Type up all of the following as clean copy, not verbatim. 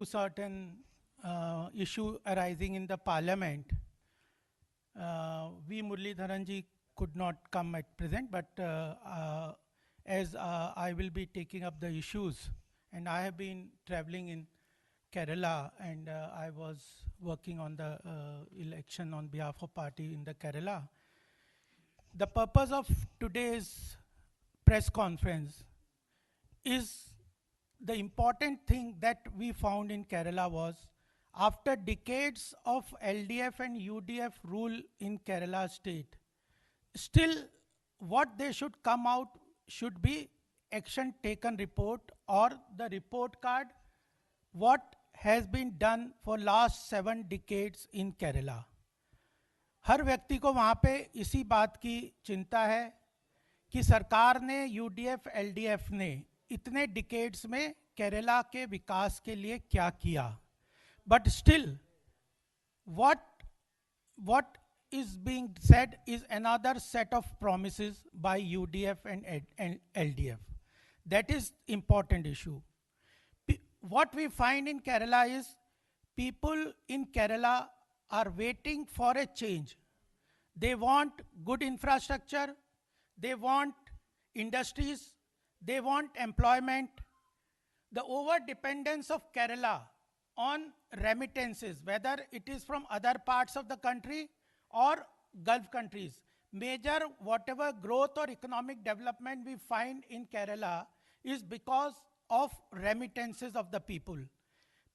certain issue arising in the parliament. V. Muralidharan ji could not come at present, but as I will be taking up the issues, and I have been traveling in Kerala, and I was working on the election on behalf of party in the Kerala. The purpose of today's press conference is the important thing that we found in Kerala was after decades of LDF and UDF rule in Kerala state, still what they should come out should be action taken report or the report card what has been done for last 7 decades in Kerala. हर व्यक्ति को वहाँ पे इसी बात की चिंता है कि सरकार ने यूडीएफ एलडीएफ ने इतने डिकेड्स में केरला के विकास के लिए क्या किया. But still what is being said is another set of promises by UDF and LDF. That is important issue. What we find in Kerala is people in Kerala are waiting for a change. They want good infrastructure, they want industries, they want employment. The over-dependence of Kerala on remittances, whether it is from other parts of the country or Gulf countries, major whatever growth or economic development we find in Kerala is because of remittances of the people.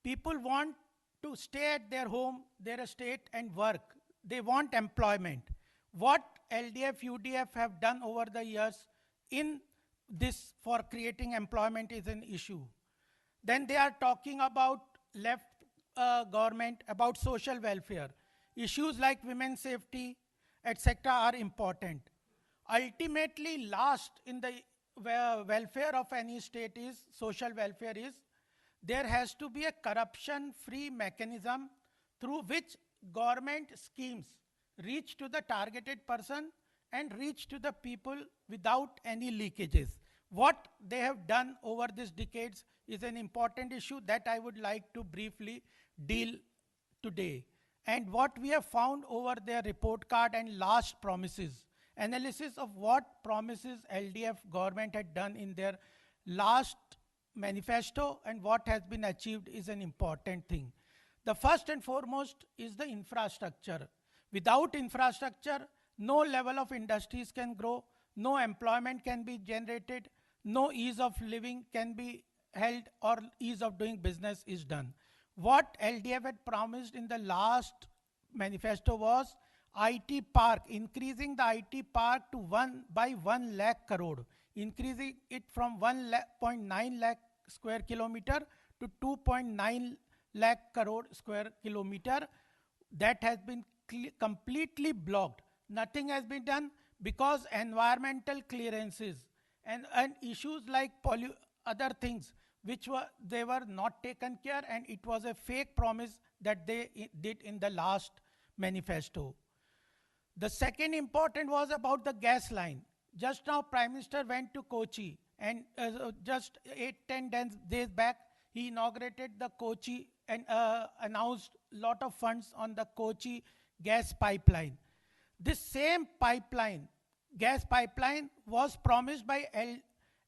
People want to stay at their home, their estate and work. They want employment. What LDF, UDF have done over the years in this for creating employment is an issue. Then they are talking about left government, about social welfare. Issues like women's safety, etc. are important. Ultimately, last in the welfare of any state is, social welfare is, there has to be a corruption-free mechanism through which government schemes reach to the targeted person and reach to the people without any leakages. What they have done over these decades is an important issue that I would like to briefly deal today. And what we have found over their report card and last promises, analysis of what promises LDF government had done in their last manifesto and what has been achieved is an important thing. The first and foremost is the infrastructure. Without infrastructure, no level of industries can grow, no employment can be generated, no ease of living can be held or ease of doing business is done. What LDF had promised in the last manifesto was IT park, increasing the IT park to 1 lakh crore, increasing it from 1.9 lakh square kilometer to 2.9 lakh crore square kilometer. That has been completely blocked. Nothing has been done because environmental clearances and issues like other things which they were not taken care, and it was a fake promise that they did in the last manifesto. The second important was about the gas line. Just now Prime Minister went to Kochi and just 8-10 days back he inaugurated the Kochi and announced lot of funds on the Kochi gas pipeline. This same pipeline, gas pipeline, was promised by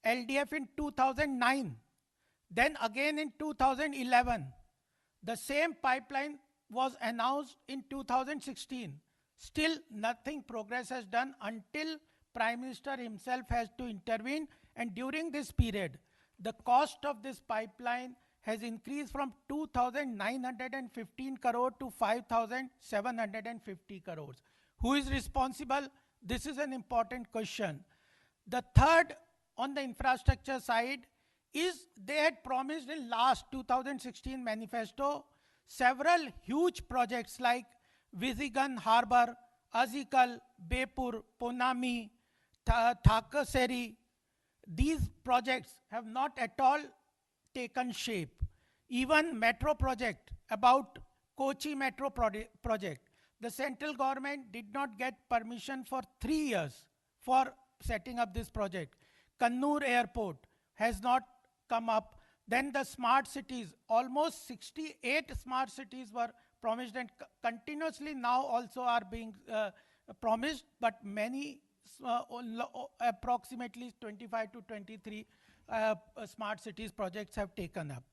LDF in 2009. Then again in 2011, the same pipeline was announced in 2016. Still nothing progress has done until Prime Minister himself has to intervene, and during this period, the cost of this pipeline has increased from 2,915 crore to 5,750 crores. Who is responsible? This is an important question. The third on the infrastructure side is they had promised in last 2016 manifesto several huge projects like Vizigan Harbour, Azikal, Bepur, Ponami, Thakaseri. These projects have not at all taken shape. Even metro project, about Kochi metro project, the central government did not get permission for 3 years for setting up this project. Kannur airport has not come up. Then the smart cities, almost 68 smart cities were promised and continuously now also are being promised, but many, approximately 25 to 23 smart cities projects have taken up.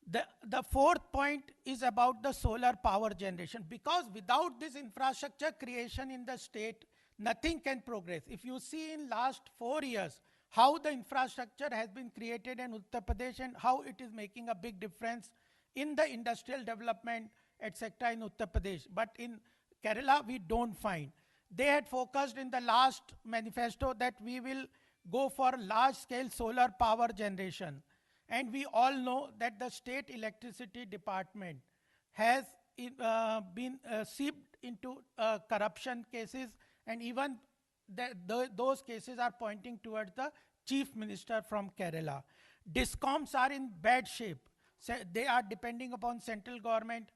The fourth point is about the solar power generation, because without this infrastructure creation in the state, nothing can progress. If you see in last 4 years, how the infrastructure has been created in Uttar Pradesh and how it is making a big difference in the industrial development, etc. in Uttar Pradesh. But in Kerala, we don't find. They had focused in the last manifesto that we will go for large scale solar power generation. And we all know that the state electricity department has been seeped into corruption cases, and even those cases are pointing towards the chief minister from Kerala. Discoms are in bad shape. They are depending upon central government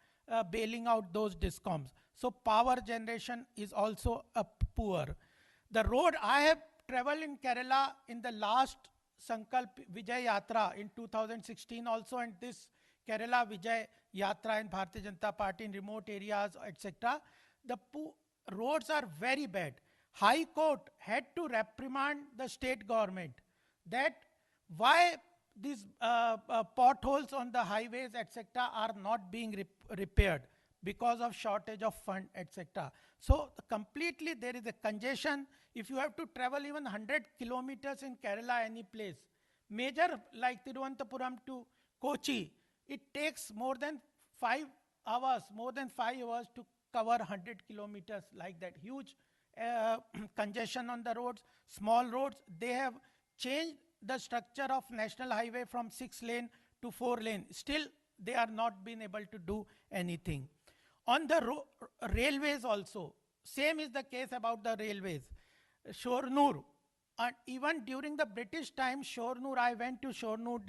bailing out those discoms. So power generation is also poor. The road I have traveled in Kerala in the last Sankalp Vijay Yatra in 2016 also, and this Kerala Vijay Yatra in Bharatiya Janata Party in remote areas, etc. The roads are very bad. High Court had to reprimand the state government that why these potholes on the highways, etc., are not being repaired because of shortage of fund, etc. So completely there is a congestion. If you have to travel even 100 kilometers in Kerala, any place, major like Tiruvananthapuram to Kochi, it takes more than 5 hours, to cover 100 kilometers like that. Huge congestion on the roads, small roads. They have changed the structure of national highway from 6 lane to 4 lane. Still, they are not been able to do anything. On the railways also, same is the case about the railways. Shornur, and even during the British time, Shornur, I went to Shornur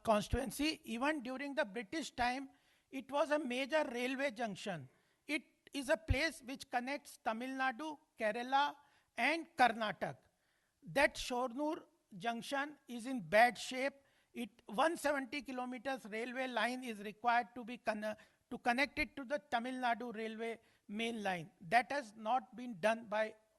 constituency, even during the British time, it was a major railway junction. It is a place which connects Tamil Nadu, Kerala and Karnataka. That Shornur junction is in bad shape. 170 kilometers railway line is required to be to connect it to the Tamil Nadu railway main line. That has not been done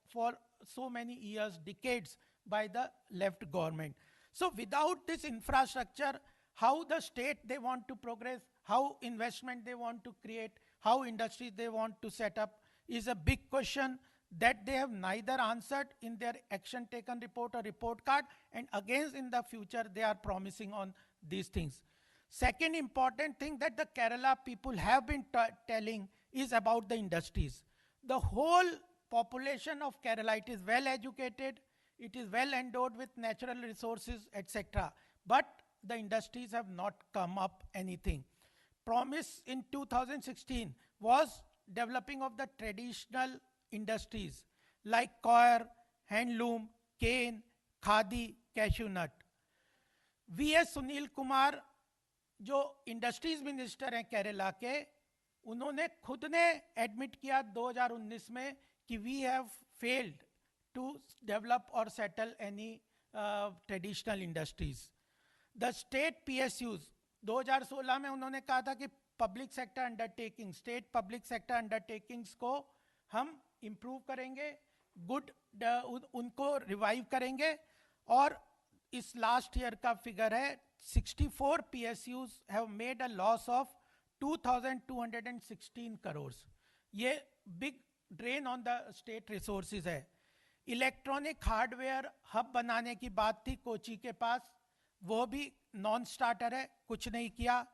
for so many years, decades, by the left government. So without this infrastructure, how the state they want to progress, how investment they want to create, how industries they want to set up is a big question that they have neither answered in their action taken report or report card, and again in the future they are promising on these things. Second important thing that the Kerala people have been telling is about the industries. The whole population of Kerala, it is well educated, it is well endowed with natural resources, etc. But the industries have not come up anything. Promise in 2016 was developing of the traditional industries like coir, handloom, cane, khadi, cashew nut. V.S. Sunil Kumar जो industries minister हैं केरला के, उन्होंने खुद ने admit किया 2019 में कि we have failed to develop और settle any traditional industries. The state PSUs 2016 में उन्होंने कहा था कि public sector undertaking, state public sector undertakings को हम इम्प्रूव करेंगे, गुड उनको रिवाइव करेंगे. और इस लास्ट ईयर का फिगर है 64 PSUs have made a loss of 2,216 crores. ये big drain on the state resources है. इलेक्ट्रॉनिक हार्डवेयर हब बनाने की बात थी कोची के पास, वो भी नॉन स्टार्टर है, कुछ नहीं किया.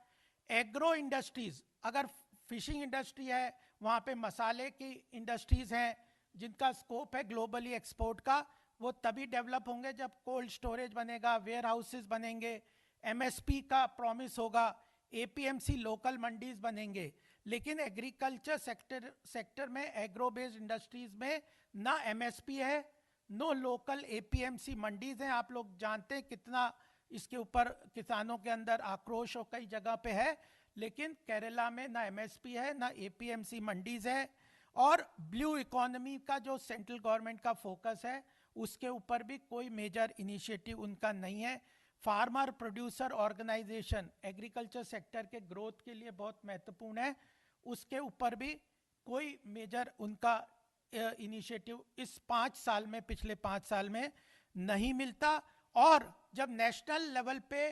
एग्रो इंडस्ट्रीज, अगर फिशिंग इंडस्ट्री है, वहाँ पे मसाले की इंडस्ट्रीज हैं जिनका स्कोप है ग्लोबली एक्सपोर्ट का, वो तभी डेवलप होंगे जब कोल्ड स्टोरेज बनेगा, वेयर हाउसेज बनेंगे, एमएसपी का प्रॉमिस होगा, एपीएमसी लोकल मंडीज बनेंगे. लेकिन एग्रीकल्चर सेक्टर में, एग्रो बेस्ड इंडस्ट्रीज में ना एमएसपी है, नो लोकल एपीएमसी मंडीज हैं. आप लोग जानते हैं कितना इसके ऊपर किसानों के अंदर आक्रोश और कई जगह पे है. लेकिन केरला में ना एमएसपी है, ना एपीएमसी मंडीज है. और ब्लू इकोनॉमी का जो सेंट्रल गवर्नमेंट का फोकस है, उसके ऊपर भी कोई मेजर इनिशिएटिव उनका नहीं है. Farmer producer organisation agriculture sector के ग्रोथ के लिए बहुत महत्वपूर्ण है, उसके ऊपर भी कोई मेजर उनका इनिशिएटिव इस 5 साल में, पिछले 5 साल में नहीं मिलता। और जब नेशनल लेवल पे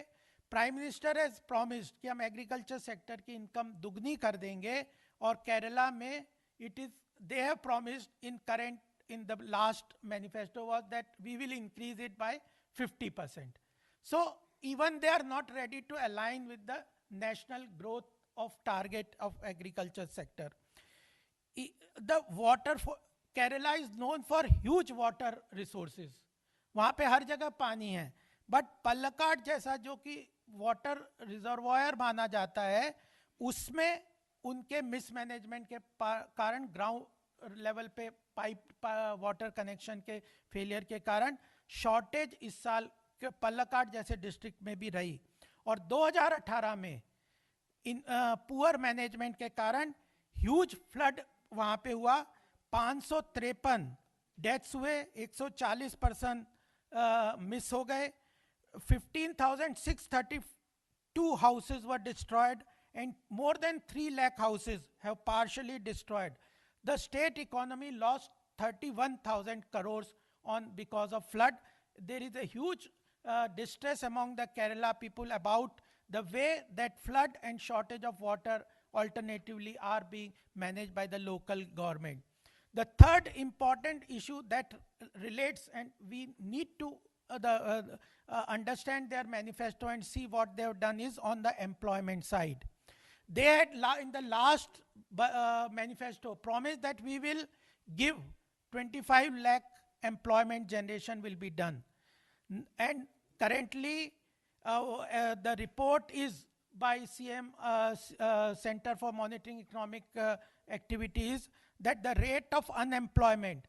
प्राइम मिनिस्टर हैज प्रॉमिस्ड कि हम एग्रीकल्चर सेक्टर की इनकम दुगनी कर देंगे, और केरला में it is they have promised in current in the last manifesto was that we will increase it by 50%. So even they are not ready to align with the national growth of target of agriculture sector. The water for Kerala is known for huge water resources. वहाँ पे हर जगह पानी है, but Palakkad जैसा जो कि water reservoir माना जाता है, उसमें उनके मिसमैनेजमेंट के कारण ग्राउंड लेवल पे पाइप वाटर कनेक्शन के फेलियर के कारण शॉर्टेज इस साल के पलक्कड़ जैसे डिस्ट्रिक्ट में भी रही। और 2018 में इन पुअर मैनेजमेंट के कारण ह्यूज फ्लड वहाँ पे हुआ, 553 डेथ्स हुए, 140% मिस हो गए, 15,632 houses were destroyed and more than 3 lakh houses have partially destroyed. The state economy lost 31,000 crores on because of flood. There is a huge distress among the Kerala people about the way that flood and shortage of water alternatively are being managed by the local government. The third important issue that relates, and we need to understand their manifesto and see what they have done, is on the employment side. They had in the last manifesto promised that we will give 25 lakh employment generation will be done. And currently the report is by CM Center for Monitoring Economic Activities that the rate of unemployment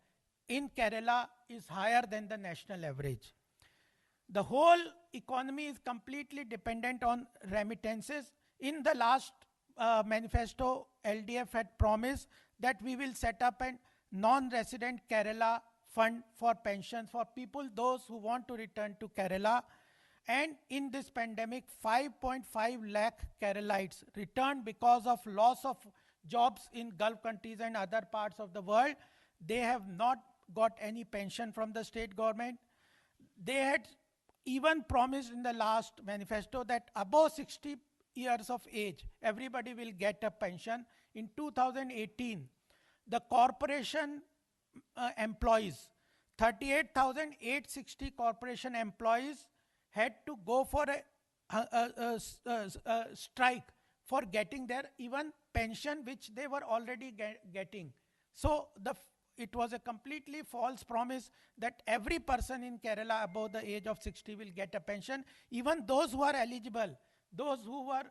in Kerala is higher than the national average. The whole economy is completely dependent on remittances. In the last manifesto, LDF had promised that we will set up a non-resident Kerala fund for pensions for people, those who want to return to Kerala. And in this pandemic, 5.5 lakh Keralites returned because of loss of jobs in Gulf countries and other parts of the world. They have not got any pension from the state government. They had even promised in the last manifesto that above 60 years of age, everybody will get a pension. In 2018, the corporation employees, 38,860 corporation employees had to go for a strike for getting their even pension, which they were already getting. So it was a completely false promise that every person in Kerala above the age of 60 will get a pension. Even those who are eligible, those who were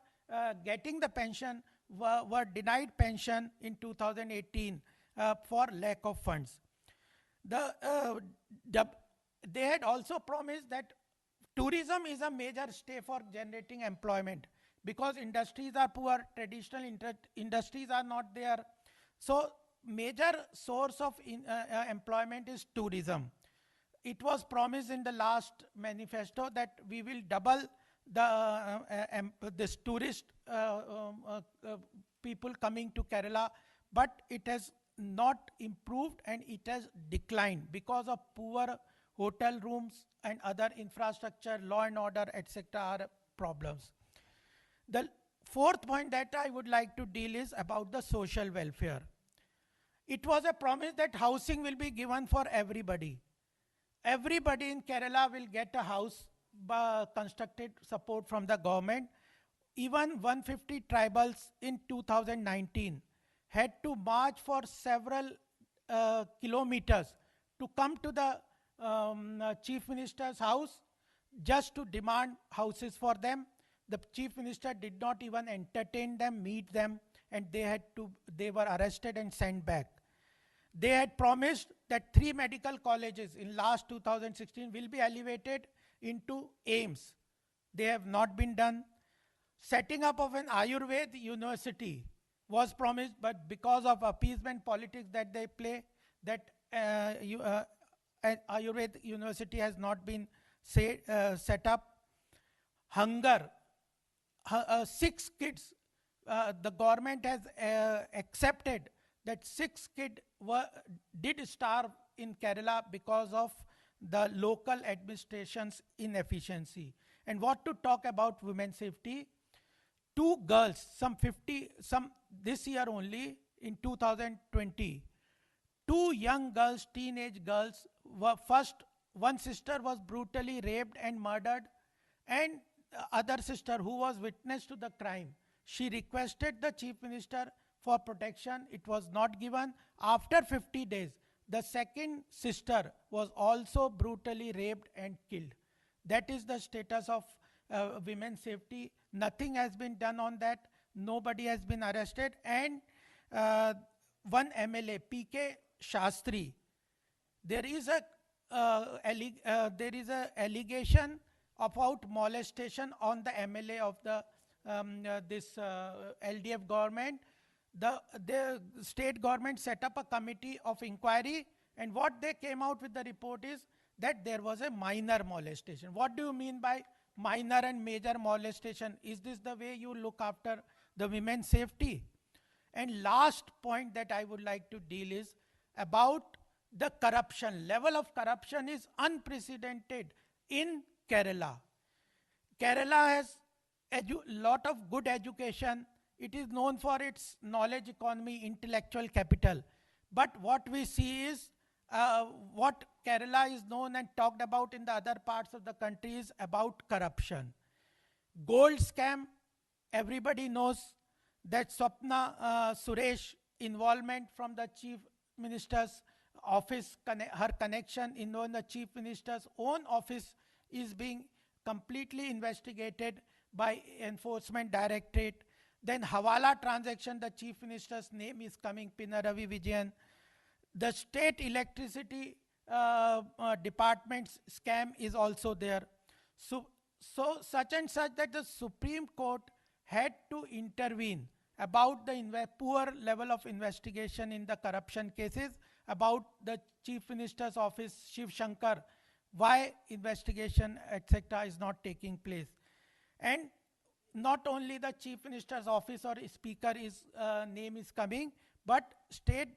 getting the pension were denied pension in 2018 for lack of funds. They had also promised that tourism is a major stay for generating employment, because industries are poor, traditional industries are not there. So major source of employment is tourism. It was promised in the last manifesto that we will double this tourist people coming to Kerala, but it has not improved and it has declined because of poor hotel rooms and other infrastructure, law and order, etc. are problems. The fourth point that I would like to deal is about the social welfare. It was a promise that housing will be given for everybody. Everybody in Kerala will get a house constructed support from the government. Even 150 tribals in 2019 had to march for several kilometers to come to the chief minister's house just to demand houses for them. The chief minister did not even entertain them, meet them, and they were arrested and sent back. They had promised that 3 medical colleges in last 2016 will be elevated into AIIMS. They have not been done. Setting up of an Ayurveda university was promised, but because of appeasement politics that they play, that an Ayurveda university has not been set up. hunger, 6 kids, the government has accepted that 6 kids did starve in Kerala because of the local administration's inefficiency. And what to talk about women's safety? Two girls, some 50, some this year only in 2020, two young girls, teenage girls, were first, one sister was brutally raped and murdered, and the other sister, who was witness to the crime, she requested the chief minister for protection. It was not given. After 50 days, the second sister was also brutally raped and killed. That is the status of women's safety. Nothing has been done on that. Nobody has been arrested. And uh, one MLA, PK Shastri, there is a there is a allegation about molestation on the MLA of the this LDF government. The state government set up a committee of inquiry, and what they came out with the report is that there was a minor molestation. What do you mean by minor and major molestation? Is this the way you look after the women's safety? And last point that I would like to deal is about the corruption. Level of corruption is unprecedented in Kerala. Kerala has a lot of good education. It is known for its knowledge economy, intellectual capital. But what we see is what Kerala is known and talked about in the other parts of the country is about corruption. Gold scam, everybody knows that Swapna Suresh involvement from the chief minister's office, her connection in the chief minister's own office is being completely investigated by enforcement directorate. Then Hawala transaction, the chief minister's name is coming, Pinaravi Vijayan. The state electricity department's scam is also there. So such and such that the Supreme Court had to intervene about the poor level of investigation in the corruption cases, about the chief minister's office, Shiv Shankar, why investigation, etc., is not taking place. And not only the chief minister's office or speaker is name is coming, but state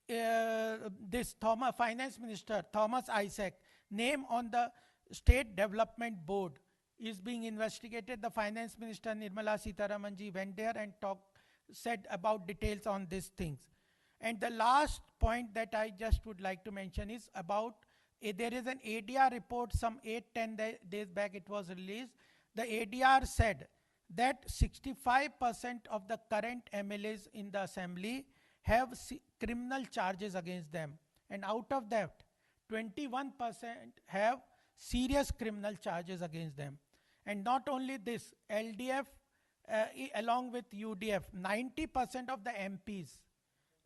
this Thomas finance minister Thomas Isaac name on the state development board is being investigated. The finance minister Nirmala Sitharamanji went there and said about details on these things. And the last point that I just would like to mention is about there is an ADR report some 8-10 days back it was released. The ADR said that 65% of the current MLAs in the assembly have criminal charges against them, and out of that 21% have serious criminal charges against them. And not only this, LDF along with UDF, 90% of the MPs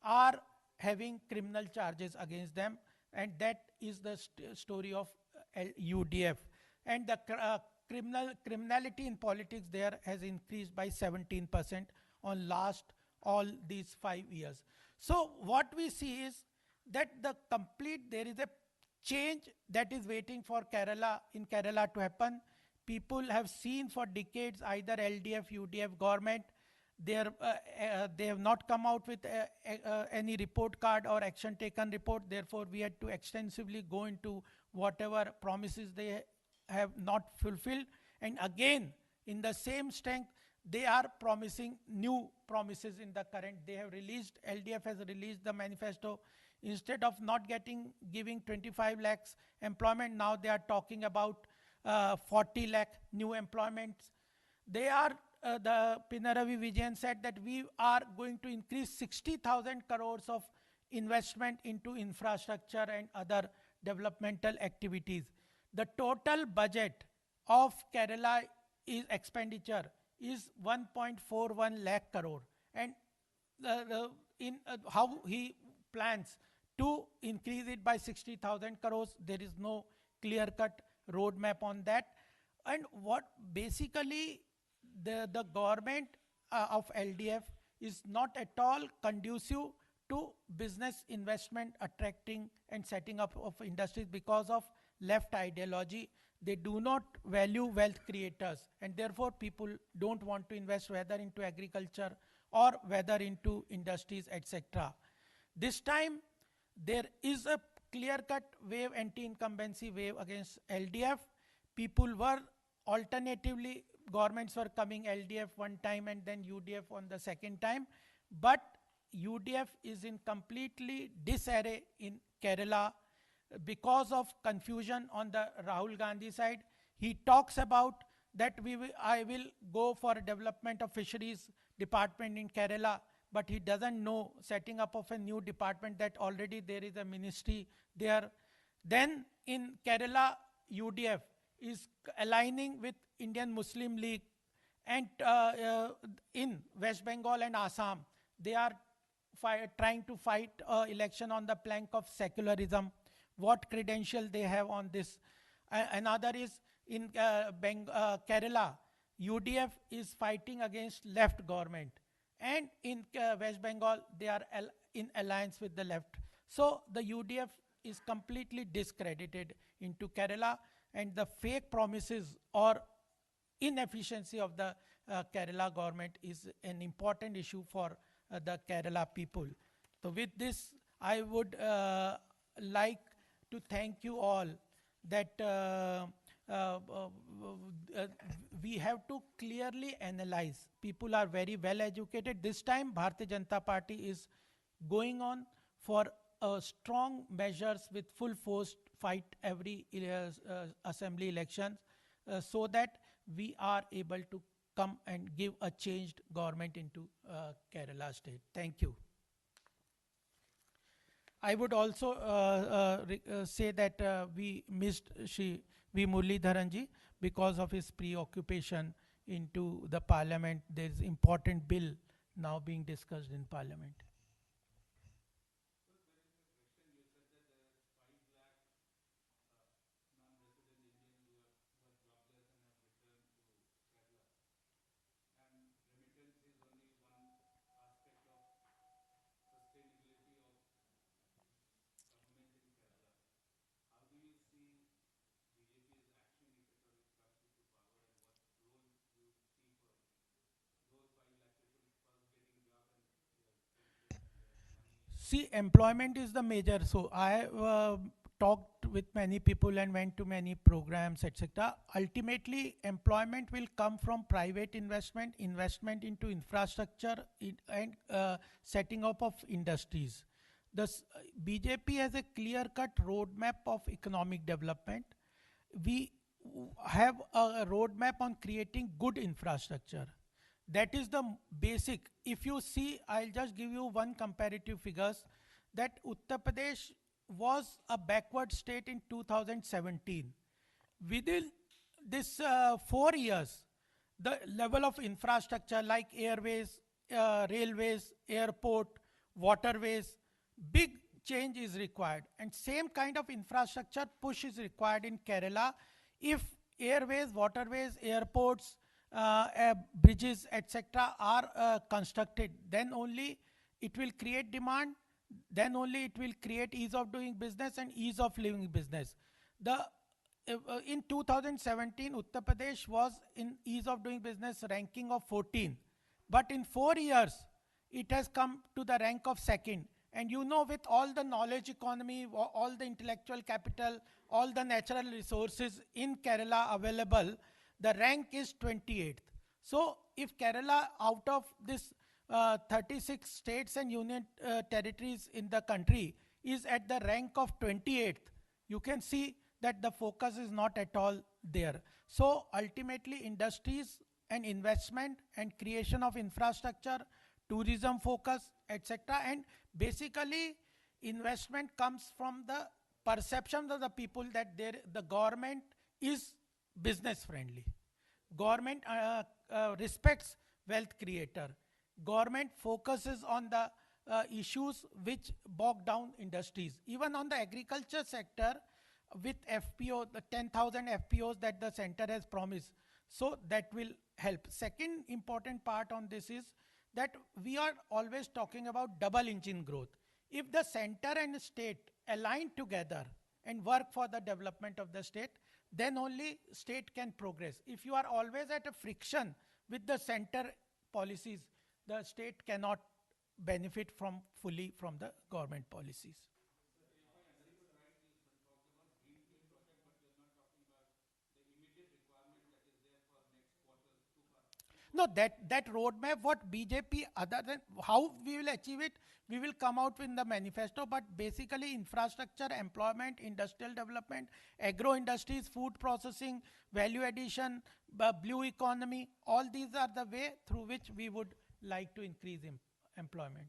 are having criminal charges against them, and that is the story of UDF. And the criminality in politics there has increased by 17% on last all these 5 years. So what we see is that there is a change that is waiting for Kerala, in Kerala to happen. People have seen for decades either LDF, UDF government, they have not come out with any report card or action taken report. Therefore, we had to extensively go into whatever promises they have not fulfilled. And again, in the same strength, they are promising new promises in the current. They have released, LDF has released the manifesto. Instead of giving 25 lakhs employment, now they are talking about 40 lakh new employments. They are, the Pinaravi Vijayan said that we are going to increase 60,000 crores of investment into infrastructure and other developmental activities. The total budget of Kerala expenditure is 1.41 lakh crore. And how he plans to increase it by 60,000 crores, there is no clear-cut roadmap on that. And what basically the government of LDF is not at all conducive to business investment, attracting and setting up of industries because of left ideology. They do not value wealth creators, and therefore people don't want to invest whether into agriculture or whether into industries, etc. This time, there is a clear cut wave, anti incumbency wave against LDF. People were alternatively, governments were coming LDF one time and then UDF on the second time. But UDF is in completely disarray in Kerala because of confusion on the Rahul Gandhi side. He talks about that I will go for development of fisheries department in Kerala, but he doesn't know setting up of a new department that already there is a ministry there. Then in Kerala, UDF is aligning with Indian Muslim League, and in West Bengal and Assam, they are trying to fight election on the plank of secularism. What credential they have on this? Another is in Kerala, UDF is fighting against left government, and in West Bengal, they are in alliance with the left. So the UDF is completely discredited into Kerala, and the fake promises or inefficiency of the Kerala government is an important issue for the Kerala people. So with this, I would like to thank you all that we have to clearly analyze. People are very well educated. This time, Bharatiya Janata Party is going on for strong measures with full force fight every assembly elections so that we are able to come and give a changed government into Kerala state. Thank you. I would also say that we missed Shri V. Muralidharanji because of his preoccupation into the parliament. There is important bill now being discussed in parliament. See, employment is the major. So I talked with many people and went to many programs, etc. Ultimately, employment will come from private investment, investment into infrastructure, and setting up of industries. BJP has a clear-cut roadmap of economic development. We have a roadmap on creating good infrastructure. That is the basic. If you see, I'll just give you one comparative figures that Uttar Pradesh was a backward state in 2017. Within this 4 years, the level of infrastructure like airways, railways, airport, waterways, big change is required. And same kind of infrastructure push is required in Kerala. If airways, waterways, airports, bridges, etc., are constructed, then only it will create demand, then only it will create ease of doing business and ease of living business. The in 2017, Uttar Pradesh was in ease of doing business ranking of 14, but in 4 years, it has come to the rank of second. And you know, with all the knowledge economy, all the intellectual capital, all the natural resources in Kerala available, the rank is 28th. So if Kerala, out of this 36 states and union territories in the country, is at the rank of 28th, you can see that the focus is not at all there. So ultimately, industries and investment and creation of infrastructure, tourism focus, etc., and basically investment comes from the perception of the people that the government is business friendly. Government respects wealth creator. Government focuses on the issues which bog down industries. Even on the agriculture sector, with FPO, the 10,000 FPOs that the center has promised. So that will help. Second important part on this is that we are always talking about double engine growth. If the center and state align together and work for the development of the state, then only state can progress. If you are always at a friction with the center policies, the state cannot benefit from fully from the government policies. No, that roadmap, what BJP, other than how we will achieve it, we will come out with the manifesto. But basically, infrastructure, employment, industrial development, agro industries, food processing, value addition, blue economy, all these are the way through which we would like to increase employment.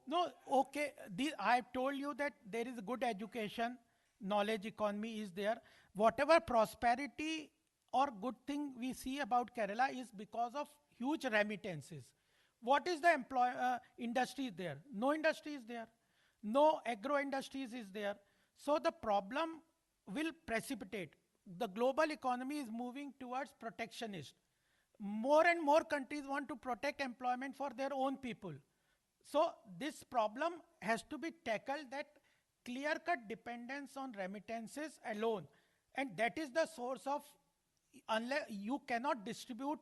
No, okay. I have told you that there is good education, knowledge economy is there. Whatever prosperity or good thing we see about Kerala is because of huge remittances. What is the industry is there? No industry is there. No agro industries is there. So the problem will precipitate. The global economy is moving towards protectionist. More and more countries want to protect employment for their own people. So this problem has to be tackled, that clear cut dependence on remittances alone. And that is the source of, unless you cannot distribute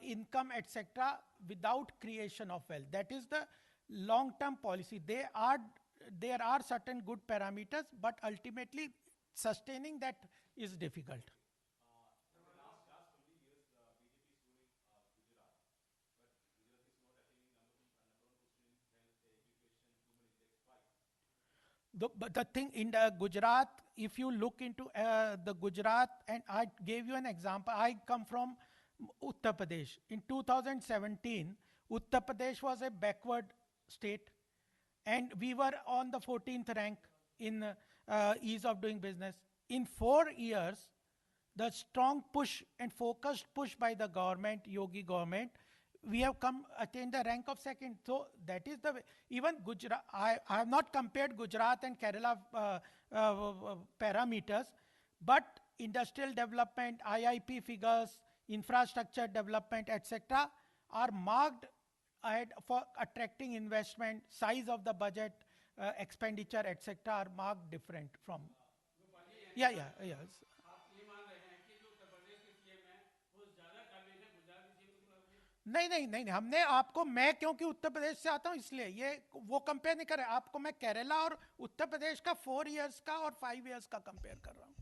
income, etc., without creation of wealth. That is the long term policy. There are certain good parameters, but ultimately sustaining that is difficult. But the thing in the Gujarat, if you look into the Gujarat, and I gave you an example, I come from Uttar Pradesh. In 2017, Uttar Pradesh was a backward state, and we were on the 14th rank in ease of doing business. In 4 years, the strong push and focused push by the government, Yogi government, we have come attained the rank of second. So that is the way. Even Gujarat, I have not compared Gujarat and Kerala parameters, but industrial development, IIP figures, infrastructure development, etc., are marked ahead for attracting investment, size of the budget, expenditure, etc., are marked different from. Yeah, yeah, yes. नहीं नहीं नहीं नहीं, हमने आपको, मैं क्योंकि उत्तर प्रदेश से आता हूँ इसलिए ये वो कंपेयर नहीं कर रहे, आपको मैं केरला और उत्तर प्रदेश का 4 इयर्स का और 5 इयर्स का कंपेयर कर रहा हूँ.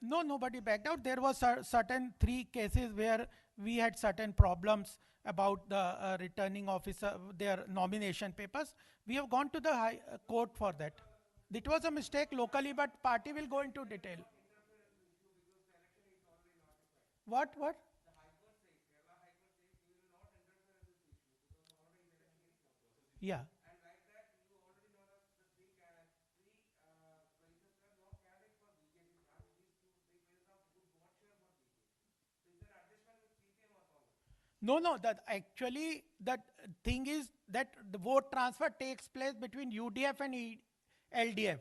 No, nobody backed out. There was certain three cases where we had certain problems about the returning officer, their nomination papers. We have gone to the high court for that. It was a mistake locally, but party will go into detail. What? Yeah. No, no, that actually, that thing is that the vote transfer takes place between UDF and LDF.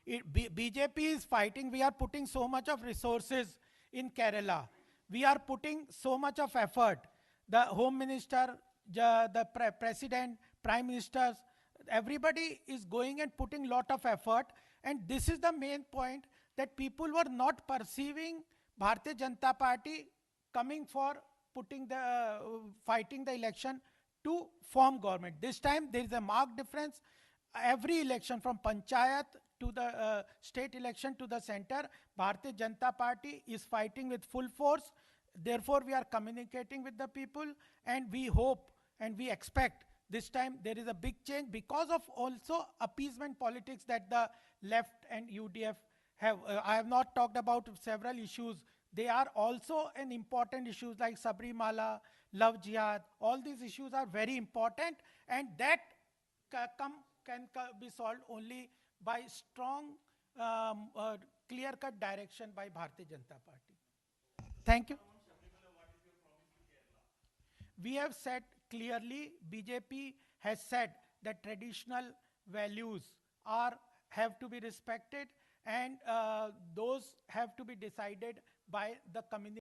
BJP is fighting. We are putting so much of resources in Kerala. We are putting so much of effort. The Home Minister, the President, Prime Ministers, everybody is going and putting lot of effort. And this is the main point, that people were not perceiving Bharatiya Janata Party coming for putting the fighting the election to form government. This time there is a marked difference. Every election from panchayat to the state election to the center, Bharatiya Janata Party is fighting with full force. Therefore, we are communicating with the people, and we hope and we expect this time there is a big change because of also appeasement politics that the left and UDF have. I have not talked about several issues. They are also an important issues like Sabrimala, love jihad. All these issues are very important, and that can be solved only by strong, clear-cut direction by Bharatiya Janata Party. Thank you. We have said clearly, BJP has said that traditional values are have to be respected, and those have to be decided by the community